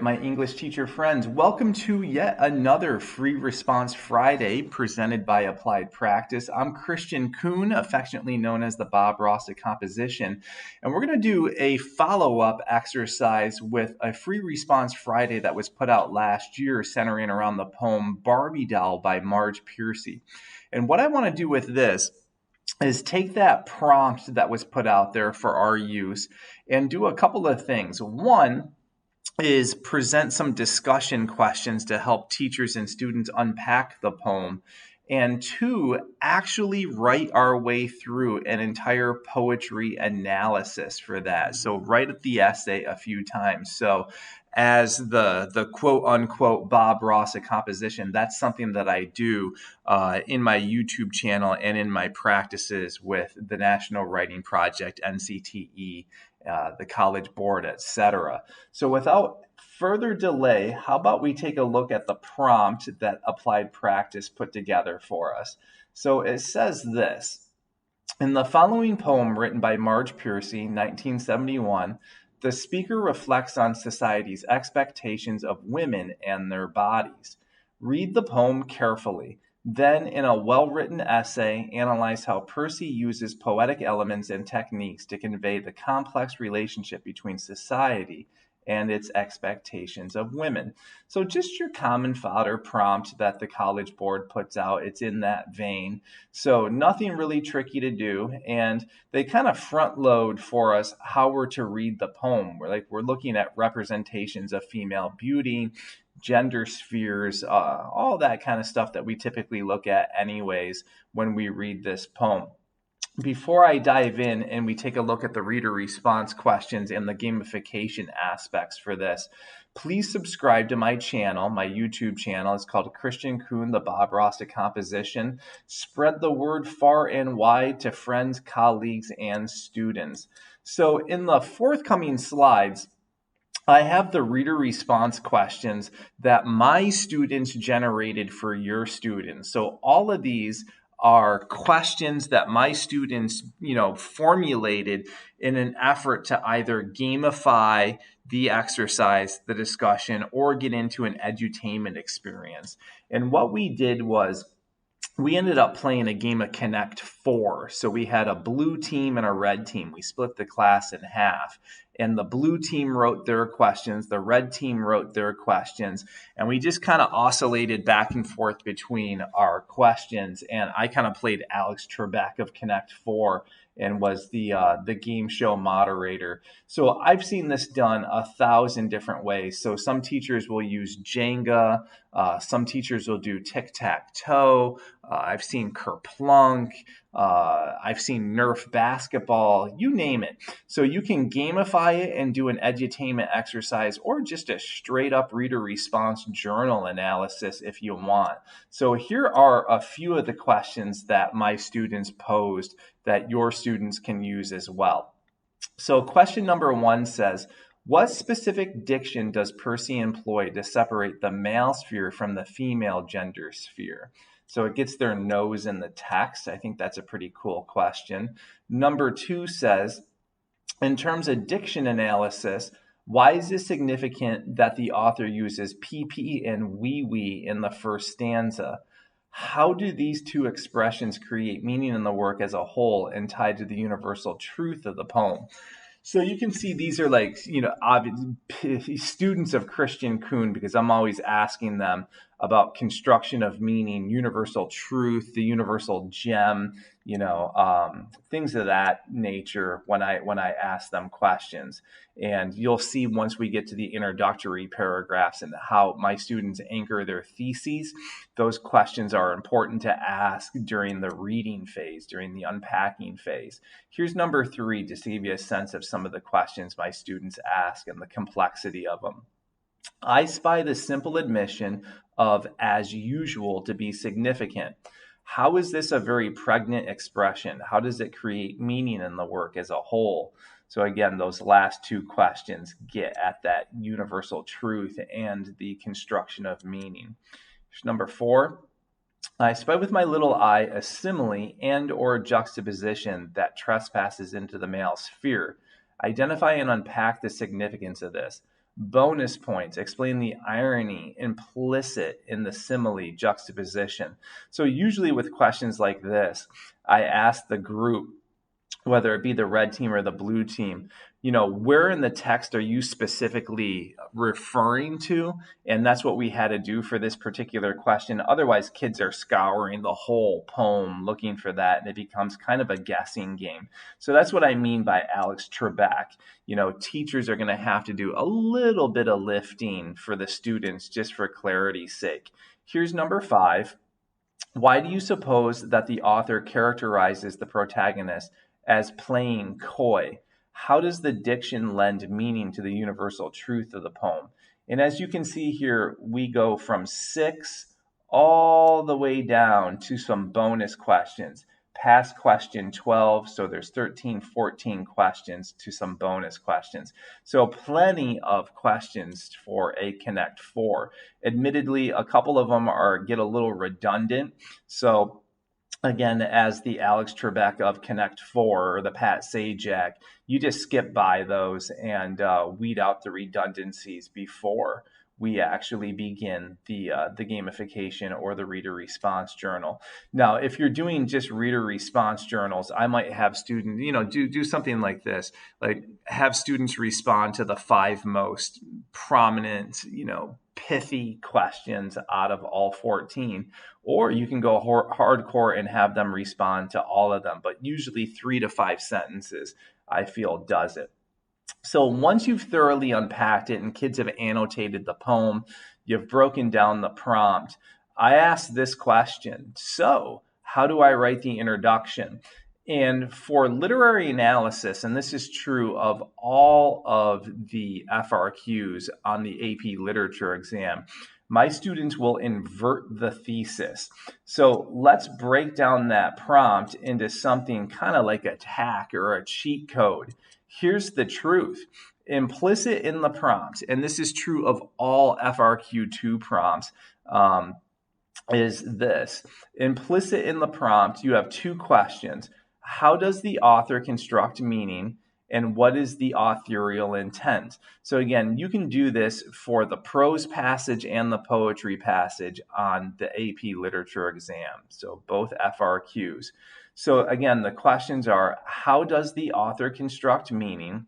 my English teacher friends. Welcome to yet another Free Response Friday presented by Applied Practice. I'm Kristian Kuhn, affectionately known as the Bob Ross of Composition, and we're going to do a follow-up exercise with a Free Response Friday that was put out last year centering around the poem Barbie Doll by Marge Piercy. And what I want to do with this is take that prompt that was put out there for our use and do a couple of things. One is present some discussion questions to help teachers and students unpack the poem. And two, actually write our way through an entire poetry analysis for that. So write the essay a few times. So as the quote unquote Bob Ross of composition, that's something that I do in my YouTube channel and in my practices with the National Writing Project, NCTE, the College Board, etc. So without further delay, how about we take a look at the prompt that Applied Practice put together for us. So it says this: in the following poem written by Marge Piercy, 1971, the speaker reflects on society's expectations of women and their bodies. Read the poem carefully. Then, in a well-written essay, analyze how Piercy uses poetic elements and techniques to convey the complex relationship between society and its expectations of women. So just your common fodder prompt that the College Board puts out, it's in that vein. So nothing really tricky to do. And they kind of front load for us how we're to read the poem. We're looking at representations of female beauty, gender spheres, all that kind of stuff that we typically look at anyways when we read this poem. Before I dive in and we take a look at the reader response questions and the gamification aspects for this, please subscribe to my channel, my YouTube channel. It's called Kristian Kuhn, the Bob Ross of Composition. Spread the word far and wide to friends, colleagues, and students. So in the forthcoming slides, I have the reader response questions that my students generated for your students. So all of these are questions that my students, formulated in an effort to either gamify the exercise, the discussion, or get into an edutainment experience. And what we did was we ended up playing a game of Connect 4. So we had a blue team and a red team. We split the class in half. And the blue team wrote their questions, the red team wrote their questions, and we just kind of oscillated back and forth between our questions. And I kind of played Alex Trebek of Connect 4 and was the game show moderator. So I've seen this done 1,000 different ways. So some teachers will use Jenga, some teachers will do tic-tac-toe, I've seen Kerplunk, I've seen Nerf basketball, you name it. So you can gamify it and do an edutainment exercise or just a straight up reader response journal analysis if you want. So here are a few of the questions that my students posed that your students can use as well. So question number 1 says, what specific diction does Piercy employ to separate the male sphere from the female gender sphere? So it gets their nose in the text. I think that's a pretty cool question. Number 2 says, in terms of diction analysis, why is it significant that the author uses PP and wee in the first stanza? How do these two expressions create meaning in the work as a whole and tied to the universal truth of the poem? So you can see these are students of Kristian Kuhn, because I'm always asking them about construction of meaning, universal truth, the universal gem, things of that nature when I ask them questions. And you'll see once we get to the introductory paragraphs and how my students anchor their theses, those questions are important to ask during the reading phase, during the unpacking phase. Here's number 3, just to give you a sense of some of the questions my students ask and the complexity of them. I spy the simple admission of as usual to be significant. How is this a very pregnant expression? How does it create meaning in the work as a whole? So again, those last 2 questions get at that universal truth and the construction of meaning. Here's number 4. I spy with my little eye a simile and or juxtaposition that trespasses into the male sphere. Identify and unpack the significance of this. Bonus points, explain the irony implicit in the simile juxtaposition. So usually with questions like this, I ask the group, whether it be the red team or the blue team, where in the text are you specifically referring to? And that's what we had to do for this particular question. Otherwise, kids are scouring the whole poem looking for that, and it becomes kind of a guessing game. So that's what I mean by Alex Trebek. Teachers are going to have to do a little bit of lifting for the students just for clarity's sake. Here's number 5. Why do you suppose that the author characterizes the protagonist as playing coy? How does the diction lend meaning to the universal truth of the poem? And as you can see here, we go from 6 all the way down to some bonus questions. Past question 12, so there's 13, 14 questions to some bonus questions. So plenty of questions for a Connect 4. Admittedly, a couple of them get a little redundant. So again, as the Alex Trebek of Connect 4 or the Pat Sajak, you just skip by those and weed out the redundancies before we actually begin the gamification or the reader response journal. Now, if you're doing just reader response journals, I might have students, do something like this, like have students respond to the 5 most prominent, pithy questions out of all 14. Or you can go hardcore and have them respond to all of them. But usually 3 to 5 sentences, I feel, does it. So once you've thoroughly unpacked it and kids have annotated the poem, you've broken down the prompt, I ask this question: so how do I write the introduction? And for literary analysis, and this is true of all of the FRQs on the AP Literature exam, my students will invert the thesis. So let's break down that prompt into something kind of like a tack or a cheat code. Here's the truth. Implicit in the prompt, and this is true of all FRQ2 prompts, is this. Implicit in the prompt, you have 2 questions. How does the author construct meaning? And what is the authorial intent? So again, you can do this for the prose passage and the poetry passage on the AP Literature exam. So both FRQs. So again, the questions are: how does the author construct meaning?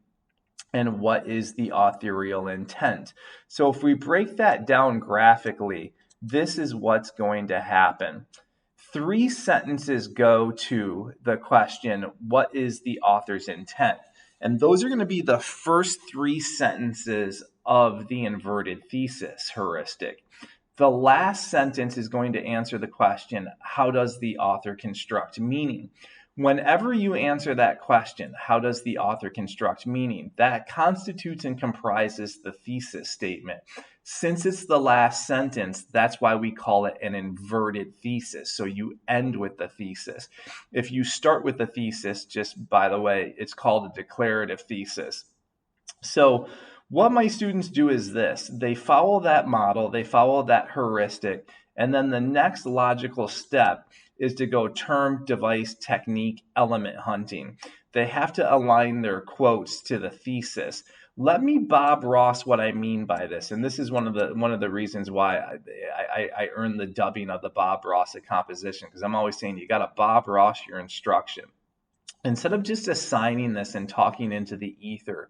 And what is the authorial intent? So if we break that down graphically, this is what's going to happen. 3 sentences go to the question, what is the author's intent? And those are going to be the first 3 sentences of the inverted thesis heuristic. The last sentence is going to answer the question, how does the author construct meaning? Whenever you answer that question, how does the author construct meaning, that constitutes and comprises the thesis statement. Since it's the last sentence, that's why we call it an inverted thesis. So you end with the thesis. If you start with the thesis, just by the way, it's called a declarative thesis. So what my students do is this: they follow that model, they follow that heuristic, and then the next logical step is to go term, device, technique, element hunting. They have to align their quotes to the thesis. Let me Bob Ross what I mean by this, and this is one of the reasons why I earned the dubbing of the Bob Ross of composition, because I'm always saying you got to Bob Ross your instruction. Instead of just assigning this and talking into the ether,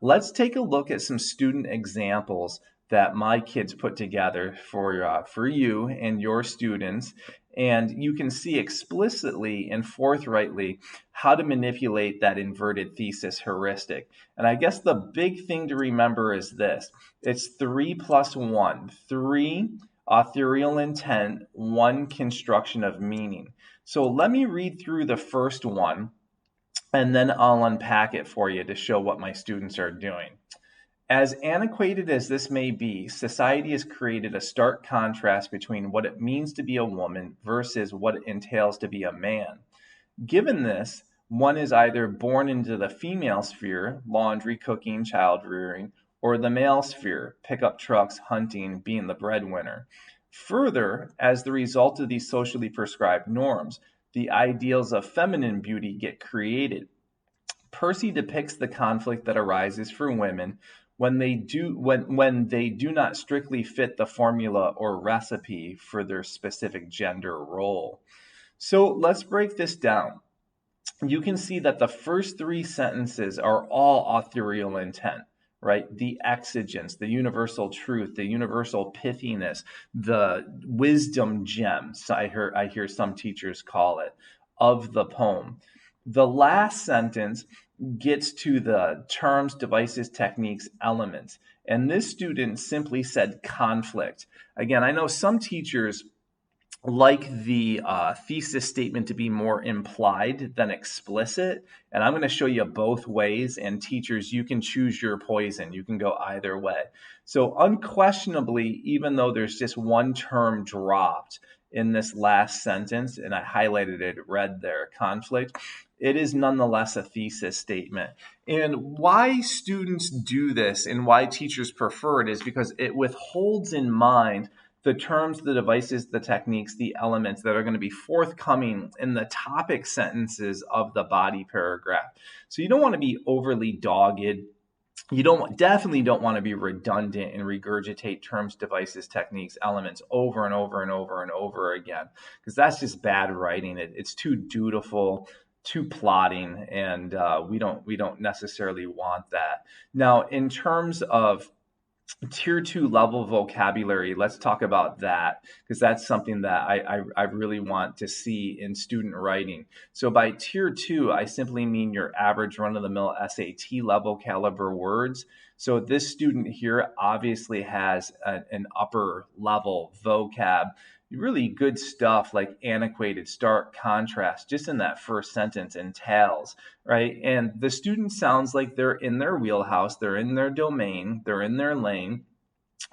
let's take a look at some student examples that my kids put together for you and your students. And you can see explicitly and forthrightly how to manipulate that inverted thesis heuristic. And I guess the big thing to remember is this: it's 3 plus 1. 3 authorial intent, 1 construction of meaning. So let me read through the first one, and then I'll unpack it for you to show what my students are doing. As antiquated as this may be, society has created a stark contrast between what it means to be a woman versus what it entails to be a man. Given this, one is either born into the female sphere, laundry, cooking, child rearing, or the male sphere, pickup trucks, hunting, being the breadwinner. Further, as the result of these socially prescribed norms, the ideals of feminine beauty get created. Percy depicts the conflict that arises for women when they do not strictly fit the formula or recipe for their specific gender role. So let's break this down. You can see that the first three sentences are all authorial intent, right? The exigence, the universal truth, the universal pithiness, the wisdom gems, I hear some teachers call it, of the poem. The last sentence gets to the terms, devices, techniques, elements. And this student simply said conflict. Again, I know some teachers like the thesis statement to be more implied than explicit. And I'm going to show you both ways. And teachers, you can choose your poison. You can go either way. So unquestionably, even though there's just one term dropped in this last sentence, and I highlighted it red there, conflict, it is nonetheless a thesis statement. And why students do this and why teachers prefer it is because it withholds in mind the terms, the devices, the techniques, the elements that are going to be forthcoming in the topic sentences of the body paragraph. So you don't want to be overly dogged. You definitely don't want to be redundant and regurgitate terms, devices, techniques, elements over and over and over and over again, because that's just bad writing. It's too dutiful, too plotting, and we don't necessarily want that. Now, in terms of Tier 2 level vocabulary, let's talk about that, because that's something that I really want to see in student writing. So by Tier 2, I simply mean your average run-of-the-mill SAT level caliber words. So this student here obviously has an upper level vocab, really good stuff like antiquated, stark, contrast, just in that first sentence, entails, right? And the student sounds like they're in their wheelhouse, they're in their domain, they're in their lane.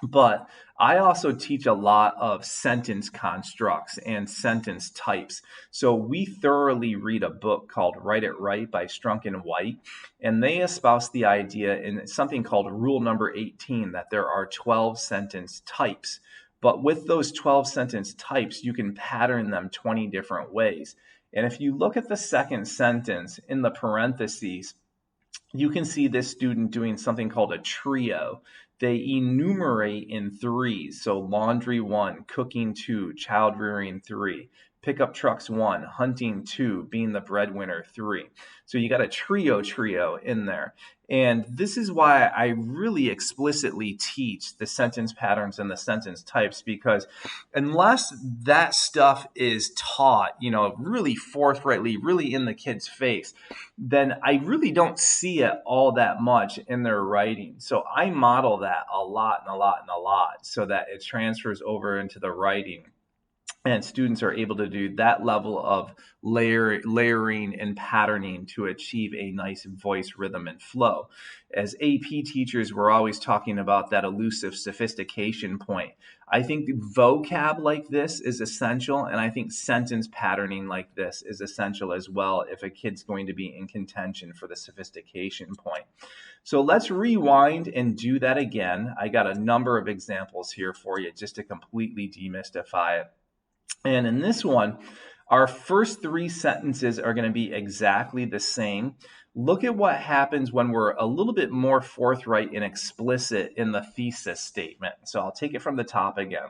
But I also teach a lot of sentence constructs and sentence types. So we thoroughly read a book called Write It Right by Strunk and White, and they espouse the idea in something called rule number 18 that there are 12 sentence types. But with those 12 sentence types, you can pattern them 20 different ways. And if you look at the second sentence in the parentheses, you can see this student doing something called a trio. They enumerate in threes. So laundry 1, cooking 2, child rearing 3, pickup trucks 1, hunting 2, being the breadwinner 3. So you got a trio in there. And this is why I really explicitly teach the sentence patterns and the sentence types, because unless that stuff is taught, really forthrightly, really in the kid's face, then I really don't see it all that much in their writing. So I model that a lot so that it transfers over into the writing. And students are able to do that level of layering and patterning to achieve a nice voice rhythm and flow. As AP teachers, we're always talking about that elusive sophistication point. I think vocab like this is essential, and I think sentence patterning like this is essential as well if a kid's going to be in contention for the sophistication point. So let's rewind and do that again. I got a number of examples here for you just to completely demystify it. And in this one, our first three sentences are going to be exactly the same. Look at what happens when we're a little bit more forthright and explicit in the thesis statement. So I'll take it from the top again.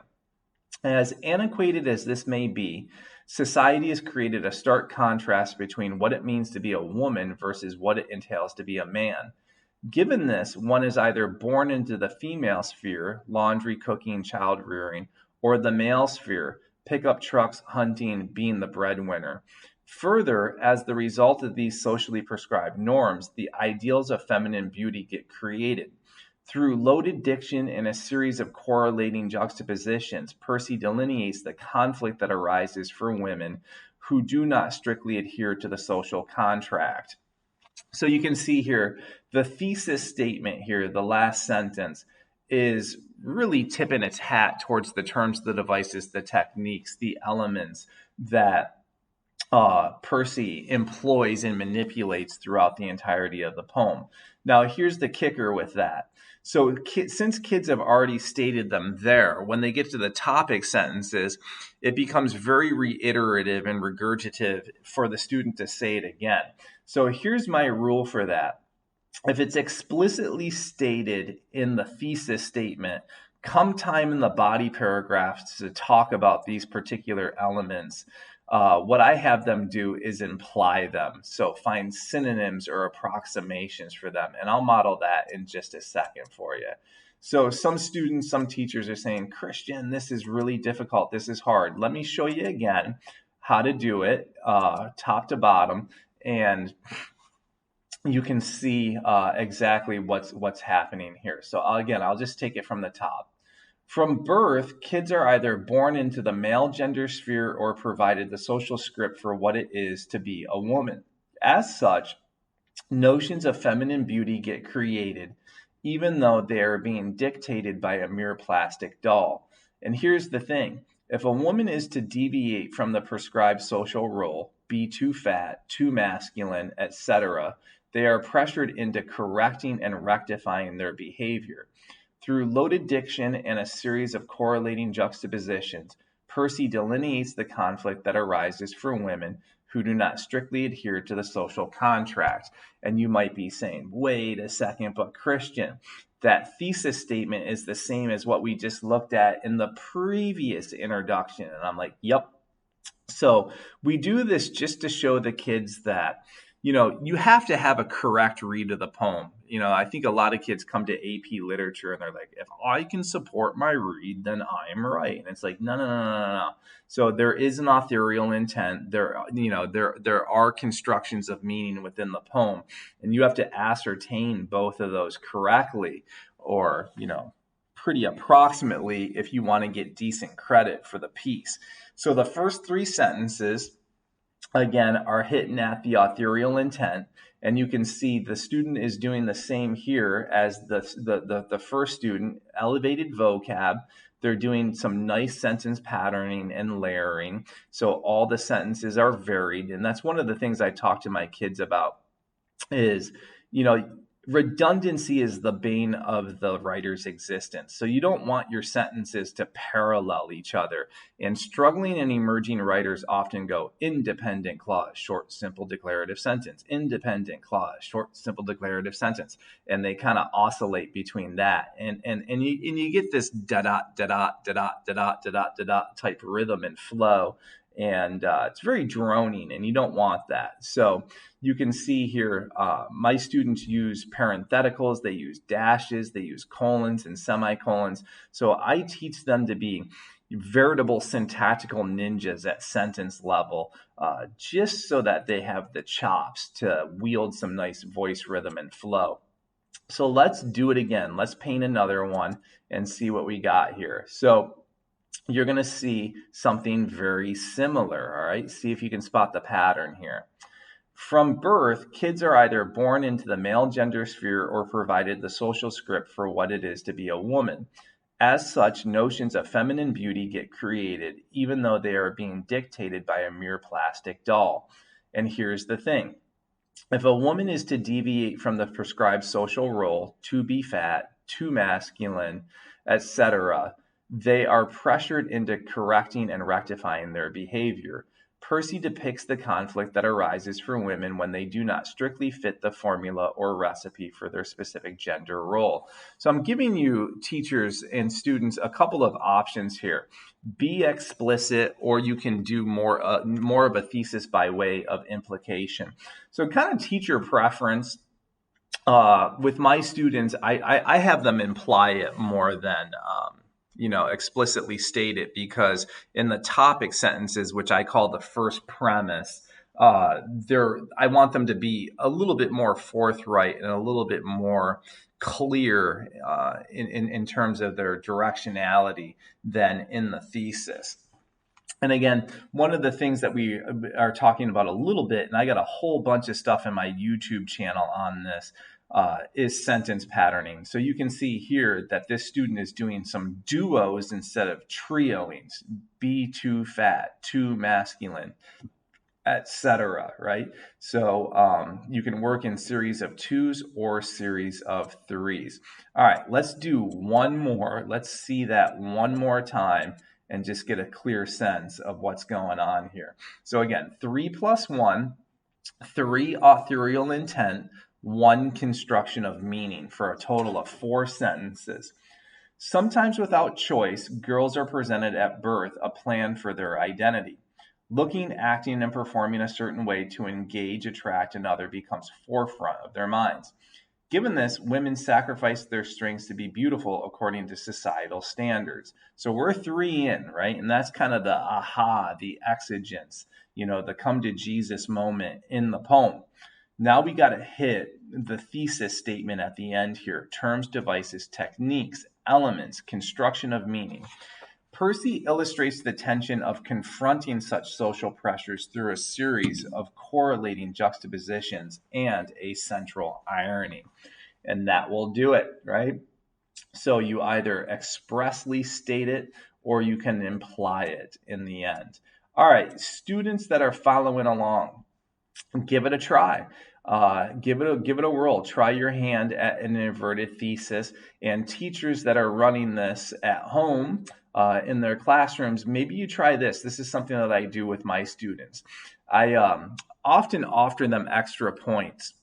As antiquated as this may be, society has created a stark contrast between what it means to be a woman versus what it entails to be a man. Given this, one is either born into the female sphere, laundry, cooking, child rearing, or the male sphere, pickup trucks, hunting, being the breadwinner. Further, as the result of these socially prescribed norms, the ideals of feminine beauty get created. Through loaded diction and a series of correlating juxtapositions, Piercy delineates the conflict that arises for women who do not strictly adhere to the social contract. So you can see here, the thesis statement here, the last sentence, is really tipping its hat towards the terms, the devices, the techniques, the elements that Piercy employs and manipulates throughout the entirety of the poem. Now, here's the kicker with that. So since kids have already stated them there, when they get to the topic sentences, it becomes very reiterative and regurgitative for the student to say it again. So here's my rule for that. if it's explicitly stated in the thesis statement, come time in the body paragraphs to talk about these particular elements, what I have them do is imply them. So find synonyms or approximations for them. And I'll model that in just a second for you. So some students, some teachers are saying, Kristian, this is really difficult. This is hard. Let me show you again how to do it top to bottom. And you can see exactly what's happening here. So again, I'll just take it from the top. From birth, kids are either born into the male gender sphere or provided the social script for what it is to be a woman. As such, notions of feminine beauty get created, even though they are being dictated by a mere plastic doll. And here's the thing. If a woman is to deviate from the prescribed social role, be too fat, too masculine, etc., they are pressured into correcting and rectifying their behavior. Through loaded diction and a series of correlating juxtapositions, Piercy delineates the conflict that arises for women who do not strictly adhere to the social contract. And you might be saying, wait a second, but Kristian, that thesis statement is the same as what we just looked at in the previous introduction. And I'm like, yep. So we do this just to show the kids that, you have to have a correct read of the poem. I think a lot of kids come to AP literature and they're like, if I can support my read, then I'm right. And it's like, no. So there is an authorial intent. There are constructions of meaning within the poem, and you have to ascertain both of those correctly, or, pretty approximately, if you want to get decent credit for the piece. So the first three sentences, again, are hitting at the authorial intent, and you can see the student is doing the same here as the first student. Elevated vocab. They're doing some nice sentence patterning and layering, so all the sentences are varied. And that's one of the things I talk to my kids about is, redundancy is the bane of the writer's existence. So you don't want your sentences to parallel each other. And struggling and emerging writers often go independent clause, short, simple, declarative sentence, independent clause, short, simple, declarative sentence. And they kind of oscillate between that. And you get this da-dot, da-dot, da-dot, da-dot, da-dot, da-dot type rhythm and flow. And it's very droning, and you don't want that. So you can see here, my students use parentheticals, they use dashes, they use colons and semicolons. So I teach them to be veritable syntactical ninjas at sentence level, just so that they have the chops to wield some nice voice rhythm and flow. So let's do it again. Let's paint another one and see what we got here. So you're going to see something very similar, all right? See if you can spot the pattern here. From birth, kids are either born into the male gender sphere or provided the social script for what it is to be a woman. As such, notions of feminine beauty get created, even though they are being dictated by a mere plastic doll. And here's the thing. If a woman is to deviate from the prescribed social role, to be fat, too masculine, etc., they are pressured into correcting and rectifying their behavior. Piercy depicts the conflict that arises for women when they do not strictly fit the formula or recipe for their specific gender role. So I'm giving you, teachers and students, a couple of options here. Be explicit, or you can do more of a thesis by way of implication. So kind of teacher preference. With my students, I have them imply it more than explicitly state it, because in the topic sentences, which I call the first premise, I want them to be a little bit more forthright and a little bit more clear in terms of their directionality than in the thesis. And again, one of the things that we are talking about a little bit, and I got a whole bunch of stuff in my YouTube channel on this, is sentence patterning. So you can see here that this student is doing some duos instead of trioings. Be too fat, too masculine, etc. Right? So you can work in series of twos or series of threes. All right, let's do one more. Let's see that one more time and just get a clear sense of what's going on here. So again, 3 plus 1, 3 authorial intent, one construction of meaning for a total of 4 sentences. Sometimes without choice, girls are presented at birth a plan for their identity. Looking, acting, and performing a certain way to engage, attract another becomes forefront of their minds. Given this, women sacrifice their strengths to be beautiful according to societal standards. So we're 3 in, right? And that's kind of the aha, the exigence, the come to Jesus moment in the poem. Now we got to hit the thesis statement at the end here. Terms, devices, techniques, elements, construction of meaning. Piercy illustrates the tension of confronting such social pressures through a series of correlating juxtapositions and a central irony. And that will do it, right? So you either expressly state it or you can imply it in the end. All right, students that are following along, give it a try. Give it a whirl. Try your hand at an inverted thesis. And teachers that are running this at home in their classrooms, maybe you try this. This is something that I do with my students. I often offer them extra points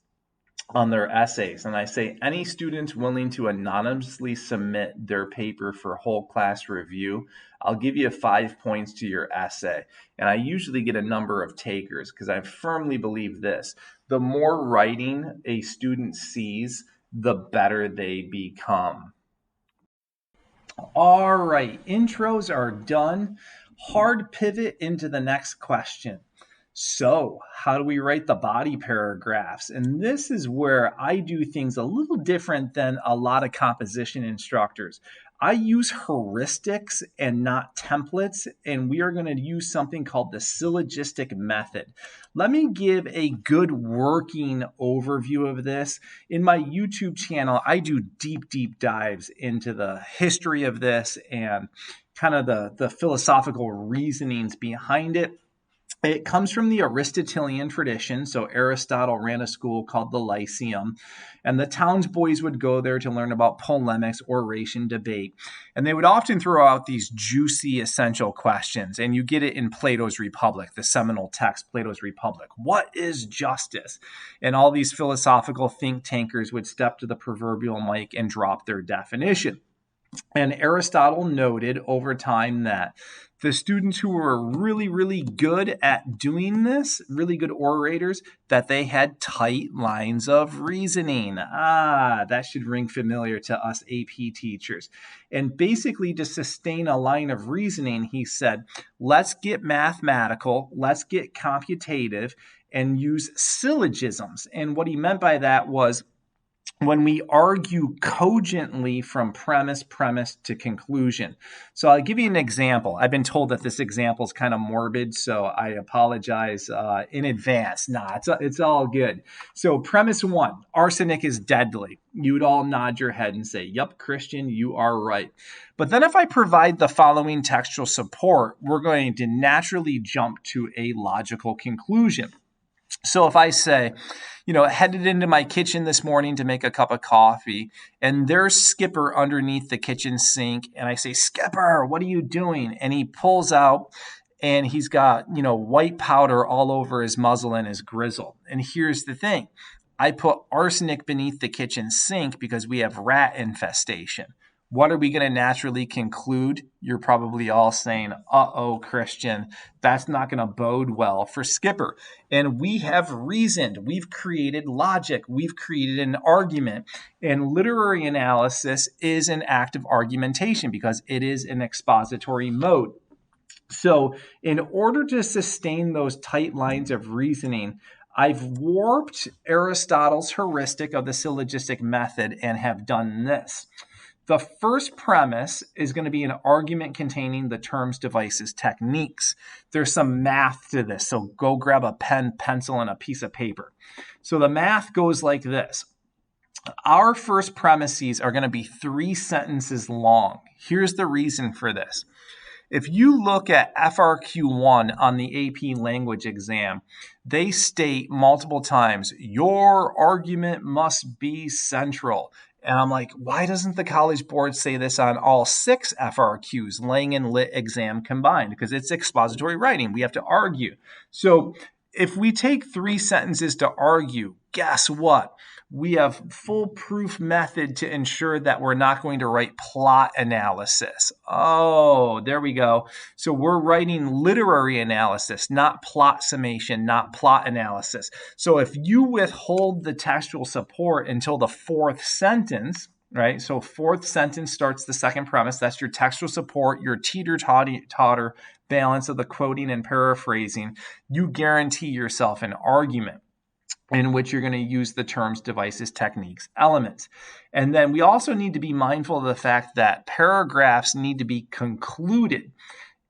on their essays. And I say, any students willing to anonymously submit their paper for whole class review, I'll give you 5 points to your essay. And I usually get a number of takers because I firmly believe this. The more writing a student sees, the better they become. All right, intros are done. Hard pivot into the next question. So, how do we write the body paragraphs? And this is where I do things a little different than a lot of composition instructors. I use heuristics and not templates, and we are going to use something called the syllogistic method. Let me give a good working overview of this. In my YouTube channel, I do deep dives into the history of this and kind of the philosophical reasonings behind it. It comes from the Aristotelian tradition. So Aristotle ran a school called the Lyceum, and the townsboys would go there to learn about polemics, oration, debate. And they would often throw out these juicy, essential questions. And you get it in Plato's Republic, the seminal text, Plato's Republic. What is justice? And all these philosophical think tankers would step to the proverbial mic and drop their definition. And Aristotle noted over time that the students who were really good at doing this, really good orators, that they had tight lines of reasoning. That should ring familiar to us AP teachers. And basically, to sustain a line of reasoning, he said, let's get mathematical, let's get computative, and use syllogisms. And what he meant by that was, when we argue cogently from premise to conclusion. So I'll give you an example. I've been told that this example is kind of morbid, so I apologize in advance. It's all good. So premise 1, arsenic is deadly. You would all nod your head and say, yep, Kristian, you are right. But then if I provide the following textual support, we're going to naturally jump to a logical conclusion. So if I say, headed into my kitchen this morning to make a cup of coffee, and there's Skipper underneath the kitchen sink, and I say, Skipper, what are you doing? And he pulls out, and he's got, white powder all over his muzzle and his grizzle. And here's the thing. I put arsenic beneath the kitchen sink because we have rat infestation. What are we going to naturally conclude? You're probably all saying, uh-oh, Kristian, that's not going to bode well for Skipper. And we have reasoned. We've created logic. We've created an argument. And literary analysis is an act of argumentation because it is an expository mode. So in order to sustain those tight lines of reasoning, I've warped Aristotle's heuristic of the syllogistic method and have done this. The first premise is going to be an argument containing the terms, devices, techniques. There's some math to this, so go grab a pen, pencil, and a piece of paper. So the math goes like this. Our first premises are going to be 3 sentences long. Here's the reason for this. If you look at FRQ1 on the AP language exam, they state multiple times, your argument must be central. And I'm like, why doesn't the College Board say this on all 6 FRQs, Lang and Lit exam combined? Because it's expository writing. We have to argue. So if we take 3 sentences to argue, guess what? We have foolproof method to ensure that we're not going to write plot analysis. Oh, there we go. So we're writing literary analysis, not plot summation, not plot analysis. So if you withhold the textual support until the 4th sentence, right? So 4th sentence starts the 2nd premise. That's your textual support, your teeter-totter balance of the quoting and paraphrasing. You guarantee yourself an argument in which you're going to use the terms, devices, techniques, elements. And then we also need to be mindful of the fact that paragraphs need to be concluded.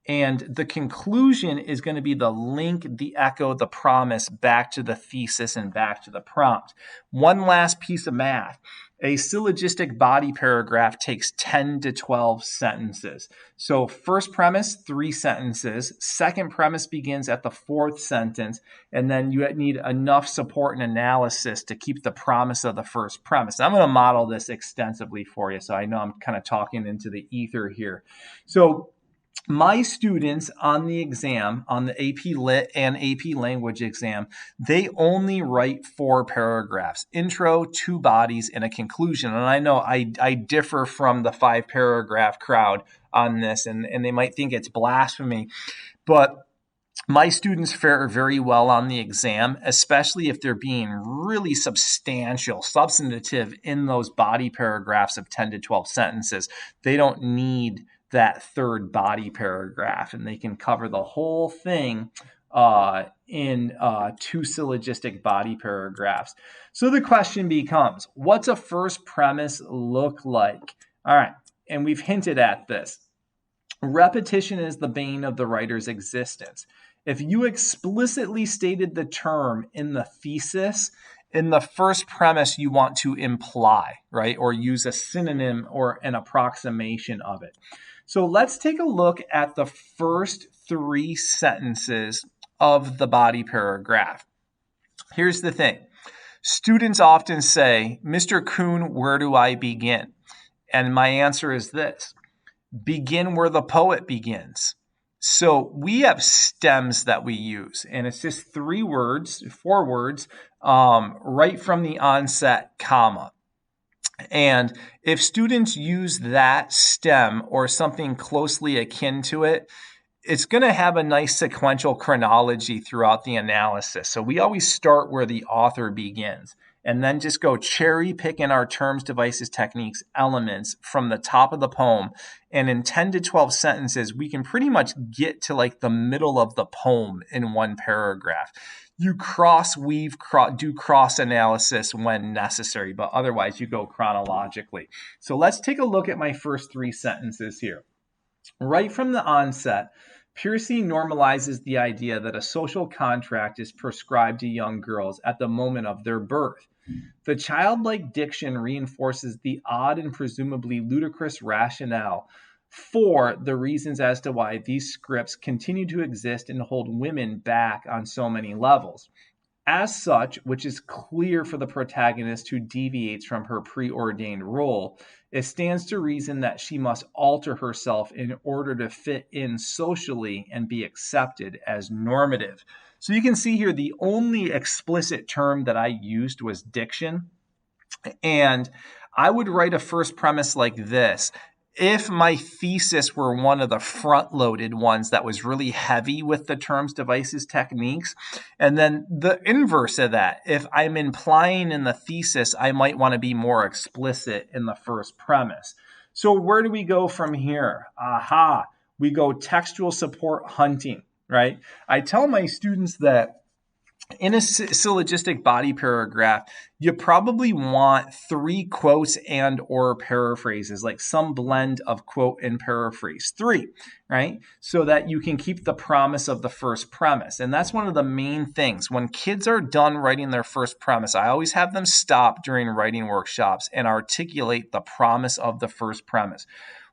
And the conclusion is going to be the link, the echo, the promise back to the thesis and back to the prompt. One last piece of math. A syllogistic body paragraph takes 10 to 12 sentences. So first premise, 3 sentences. Second premise begins at the 4th sentence. And then you need enough support and analysis to keep the promise of the first premise. I'm going to model this extensively for you, so I know I'm kind of talking into the ether here. So my students on the exam, on the AP Lit and AP Language exam, they only write 4 paragraphs, intro, 2 bodies, and a conclusion. And I know I differ from the 5-paragraph crowd on this, and they might think it's blasphemy, but my students fare very well on the exam, especially if they're being really substantial, substantive in those body paragraphs of 10 to 12 sentences. They don't need that 3rd body paragraph, and they can cover the whole thing in 2 syllogistic body paragraphs. So the question becomes, what's a first premise look like? All right, and we've hinted at this. Repetition is the bane of the writer's existence. If you explicitly stated the term in the thesis, in the first premise, you want to imply, right, or use a synonym or an approximation of it. So let's take a look at the first 3 sentences of the body paragraph. Here's the thing. Students often say, Mr. Kuhn, where do I begin? And my answer is this: begin where the poet begins. So we have stems that we use, and it's just 4 words, right from the onset, comma. And if students use that stem or something closely akin to it, it's going to have a nice sequential chronology throughout the analysis. So we always start where the author begins and then just go cherry picking our terms, devices, techniques, elements from the top of the poem. And in 10 to 12 sentences, we can pretty much get to like the middle of the poem in one paragraph. You cross-weave, do cross-analysis when necessary, but otherwise you go chronologically. So let's take a look at my first 3 sentences here. Right from the onset, Piercy normalizes the idea that a social contract is prescribed to young girls at the moment of their birth. The childlike diction reinforces the odd and presumably ludicrous rationale for the reasons as to why these scripts continue to exist and hold women back on so many levels. As such, which is clear for the protagonist who deviates from her preordained role, it stands to reason that she must alter herself in order to fit in socially and be accepted as normative. So you can see here the only explicit term that I used was diction. And I would write a first premise like this. If my thesis were one of the front-loaded ones that was really heavy with the terms, devices, techniques, and then the inverse of that, if I'm implying in the thesis, I might want to be more explicit in the first premise. So where do we go from here? We go textual support hunting, right? I tell my students that in a syllogistic body paragraph, you probably want 3 quotes and or paraphrases, like some blend of quote and paraphrase. 3, right? So that you can keep the promise of the first premise. And that's one of the main things. When kids are done writing their first premise, I always have them stop during writing workshops and articulate the promise of the first premise.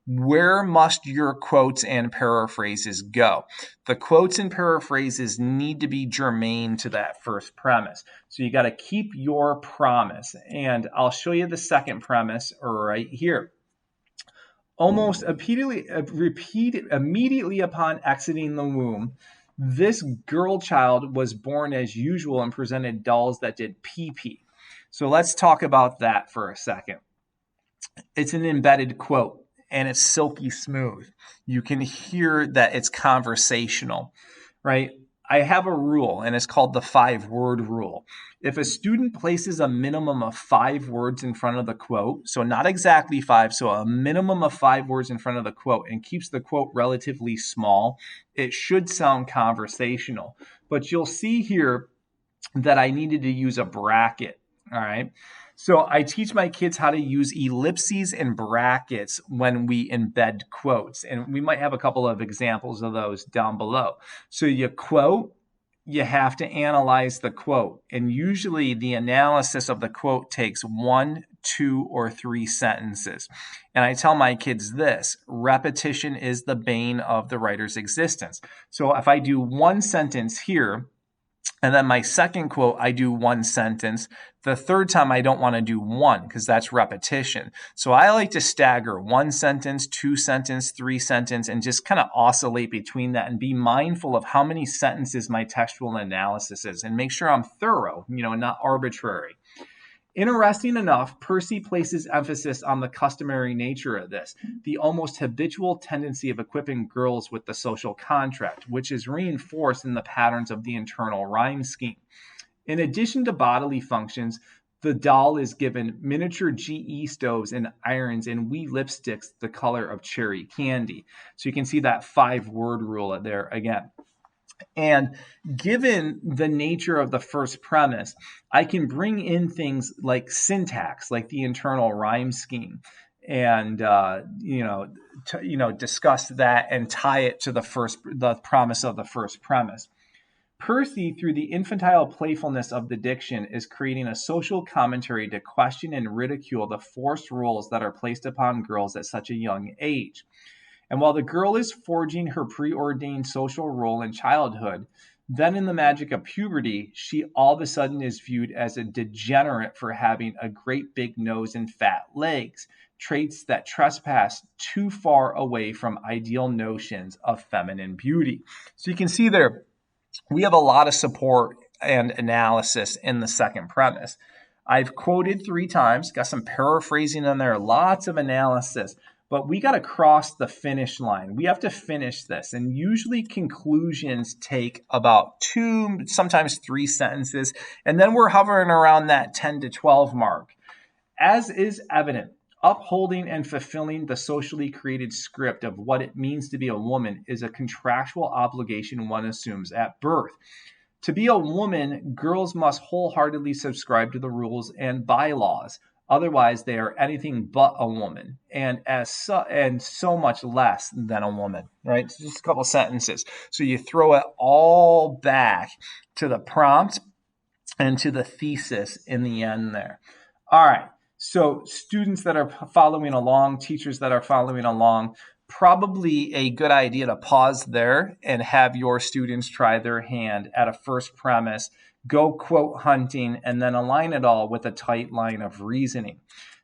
Where must your quotes and paraphrases go? The quotes and paraphrases need to be germane to that first premise. So you got to keep your promise. And I'll show you the second premise right here. Almost immediately upon exiting the womb, This girl child was born as usual and presented dolls that did pee-pee. So let's talk about that for a second. It's an embedded quote and it's silky smooth. You can hear that it's conversational, right? I have a rule and it's called the 5-word rule. If a student places a minimum of 5 words in front of the quote, so not exactly 5, so a minimum of 5 words in front of the quote and keeps the quote relatively small, it should sound conversational. But you'll see here that I needed to use a bracket, all right? So I teach my kids how to use ellipses and brackets when we embed quotes. And we might have a couple of examples of those down below. So you quote, you have to analyze the quote. And usually the analysis of the quote takes 1, 2, or 3 sentences. And I tell my kids this: repetition is the bane of the writer's existence. So if I do 1 sentence here, and then my second quote, I do 1 sentence. The third time, I don't want to do 1 because that's repetition. So I like to stagger 1 sentence, 2 sentence, 3 sentence, and just kind of oscillate between that and be mindful of how many sentences my textual analysis is and make sure I'm thorough, not arbitrary. Interesting enough, Piercy places emphasis on the customary nature of this, the almost habitual tendency of equipping girls with the social contract, which is reinforced in the patterns of the internal rhyme scheme. In addition to bodily functions, the doll is given miniature GE stoves and irons and wee lipsticks the color of cherry candy. So you can see that 5-word rule there again. And given the nature of the first premise, I can bring in things like syntax, like the internal rhyme scheme, and discuss that and tie it to the promise of the first premise. Piercy, through the infantile playfulness of the diction, is creating a social commentary to question and ridicule the forced roles that are placed upon girls at such a young age. And while the girl is forging her preordained social role in childhood, then in the magic of puberty, she all of a sudden is viewed as a degenerate for having a great big nose and fat legs, traits that trespass too far away from ideal notions of feminine beauty. So you can see there, we have a lot of support and analysis in the second premise. I've quoted 3 times, got some paraphrasing in there, lots of analysis. But we got to cross the finish line. We have to finish this. And usually conclusions take about 2, sometimes 3 sentences. And then we're hovering around that 10 to 12 mark. As is evident, upholding and fulfilling the socially created script of what it means to be a woman is a contractual obligation one assumes at birth. To be a woman, girls must wholeheartedly subscribe to the rules and bylaws. Otherwise, they are anything but a woman, and so much less than a woman, right? So just a couple sentences. So you throw it all back to the prompt and to the thesis in the end there. All right. So students that are following along, teachers that are following along, probably a good idea to pause there and have your students try their hand at a first premise, go quote hunting, and then align it all with a tight line of reasoning.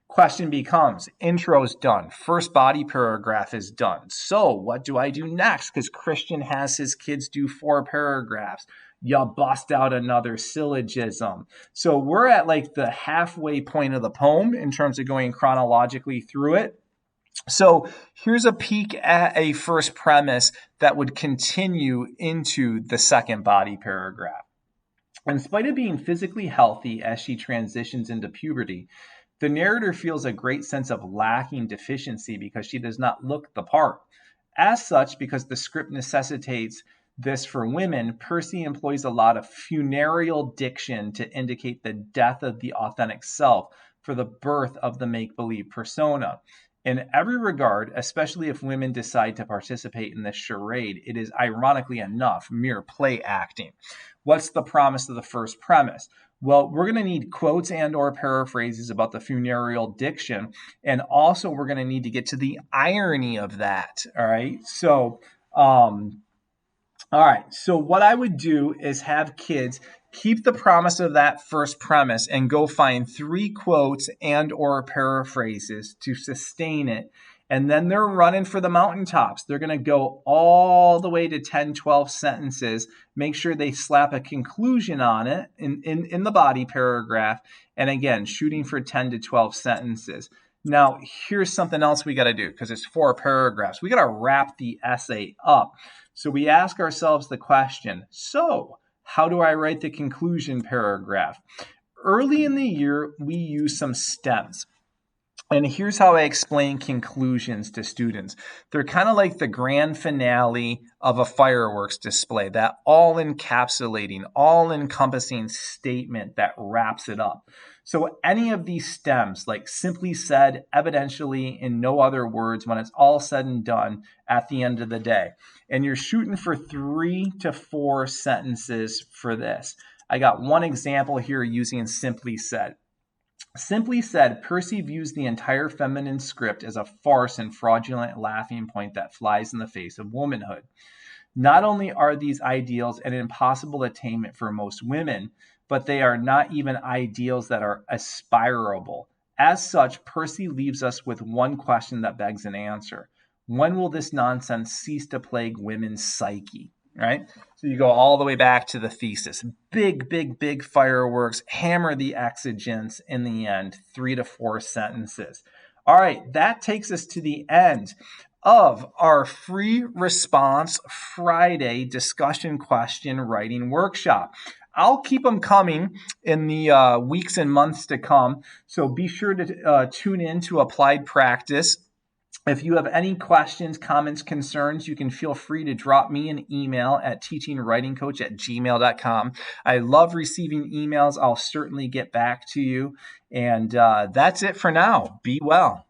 Question becomes, intro's done, first body paragraph is done. So what do I do next? Because Kristian has his kids do 4 paragraphs. You bust out another syllogism. So we're at like the halfway point of the poem in terms of going chronologically through it. So here's a peek at a first premise that would continue into the second body paragraph. In spite of being physically healthy as she transitions into puberty, the narrator feels a great sense of lacking deficiency because she does not look the part. As such, because the script necessitates this for women, Piercy employs a lot of funereal diction to indicate the death of the authentic self for the birth of the make-believe persona. In every regard, especially if women decide to participate in this charade, it is ironically enough mere play acting. What's the promise of the first premise? Well, we're going to need quotes and or paraphrases about the funereal diction, and also we're going to need to get to the irony of that. All right. So, So what I would do is have kids keep the promise of that first premise and go find 3 quotes and or paraphrases to sustain it. And then they're running for the mountaintops. They're going to go all the way to 10, 12 sentences, make sure they slap a conclusion on it in the body paragraph. And again, shooting for 10 to 12 sentences. Now, here's something else we got to do because it's 4 paragraphs. We got to wrap the essay up. So we ask ourselves the question, so how do I write the conclusion paragraph? Early in the year, we use some stems. And here's how I explain conclusions to students. They're kind of like the grand finale of a fireworks display, that all-encapsulating, all-encompassing statement that wraps it up. So any of these stems, like simply said, evidentially, in no other words, when it's all said and done at the end of the day. And you're shooting for 3 to 4 sentences for this. I got one example here using simply said. Simply said, Percy views the entire feminine script as a farce and fraudulent laughing point that flies in the face of womanhood. Not only are these ideals an impossible attainment for most women, but they are not even ideals that are aspirable. As such, Percy leaves us with one question that begs an answer. When will this nonsense cease to plague women's psyche? Right? So you go all the way back to the thesis. Big fireworks, hammer the exigence in the end, 3 to 4 sentences. All right, that takes us to the end of our free response Friday discussion question writing workshop. I'll keep them coming in the weeks and months to come. So be sure to tune in to Applied Practice. If you have any questions, comments, concerns, you can feel free to drop me an email at teachingwritingcoach@gmail.com. I love receiving emails. I'll certainly get back to you. And that's it for now. Be well.